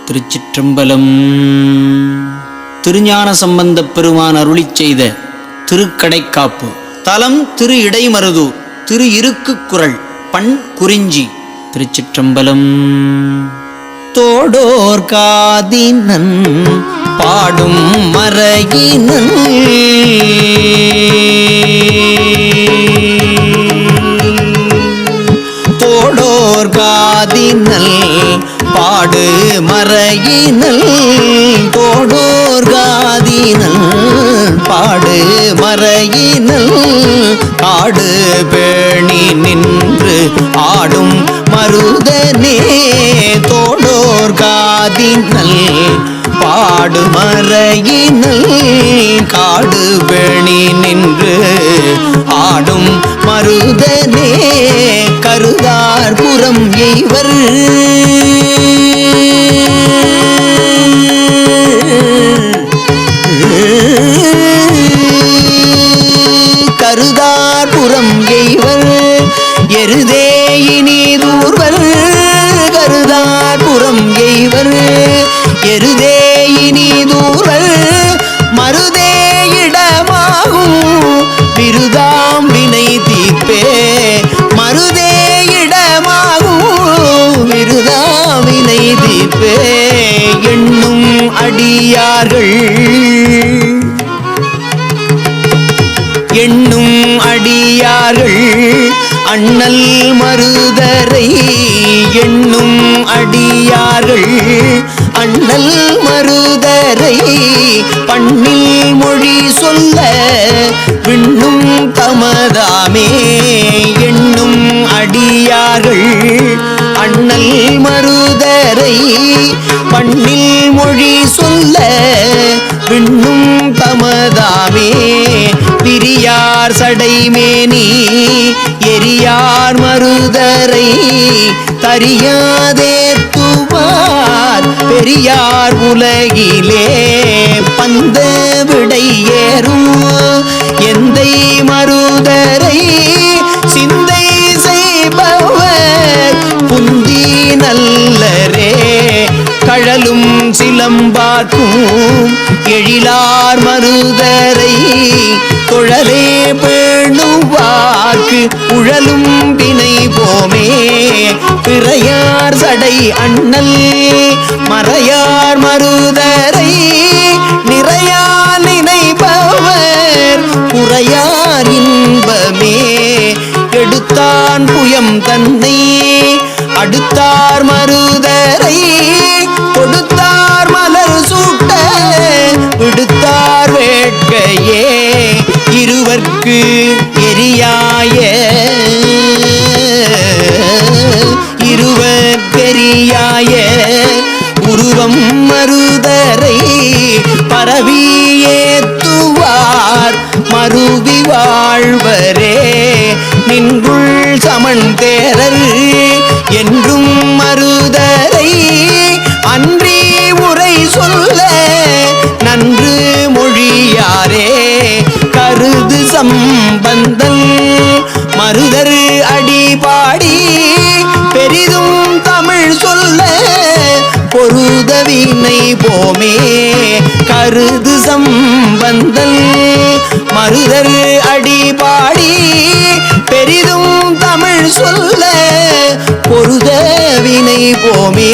திருச்சிற்றம்பலம். திருஞான சம்பந்தப் பெருமான் அருளிச் செய்த திருக்கடைக்காப்பு. தலம் திரு இடைமருதூர். திரு இருக்குக்குறள். பண் குறிஞ்சி. திருச்சிற்றம்பலம். தோடோர் காதினன் பாடும் மறையினன் தோடோர் காதினல் பாடு மறையினல் தோடோர் காதினல் பாடு மறையினல் காடு பேணி நின்று ஆடும் மருதனே தோடோர் காதினல் பாடு மறையினல் காடு பேணி நின்று ஆடும் மருதனே கருதார் புறம் எய்வர் கருதார் புறம் எய்வர் எருதே இனிதூர்வர் கருதார் புறம் எய்வர் எருதே இனிதூர்வர் மருதே இடமாகும் விருதாம் வினை தீர்ப்பே மருதே இடமாகும் விருதாம் வினை தீர்ப்பே எண்ணும் அடியார்கள் எண்ணும் அடியார்கள் அண்ணல் மருதரை எண்ணும் அடியார்கள் அண்ணல் மருதரை பண்ணில் மொழி சொல்ல விண்ணும் தமதாமே எண்ணும் அடியார்கள் அண்ணல் மருதரை பண்ணில் மொழி சொல்ல விண்ணும் தமதாமே பிரியார் சடைமேனி எரியார் மருதரை தரியாதே துவார் பெரியார் உலகிலே பந்த விடை ஏறும் எந்தை மருதரை சிந்தை செய்பவர் புந்தி நல்லரே கழலும் சிலம்பாக்கும் எழிலார் மருதரை தொழலே பேணுவார்க்கு உழலும் வினை போமே பிறையார் சடை அண்ணல் மறையார் மருதரை நிறையார் நினைப்பவர் குறையார் இன்பமே எடுத்தான் புயம் தன்னை அடுத்தார் மருதரை கொடுத்தார் மலர் சூட்ட விடுத்தார் வேட்கையே இருவர்க்கு எரியாய இருவர்க்கெரியாய உருவம் மருதரை பரவி ஏத்துவார் மருவி வாழ்வரே நின்றுள் சமன் தேரர் என்றும் மருதரை அன்றி உரை சொல்ல நன்று மொழியாரே கருது சம்பந்தல் மருதர் அடிபாடி பெரிதும் தமிழ் சொல்ல பொருதவினை போமே கருது சம்பந்தல் மருதர் அடிபாடி பெரிதும் தமிழ் சொல்ல பொருதவினை போமே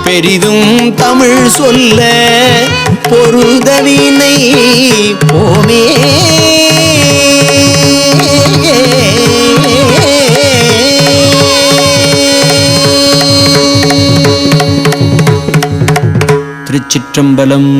பெரிதும் தமிழ் சொல்ல பொருதவினை போமே. திருச்சிற்றம்பலம்.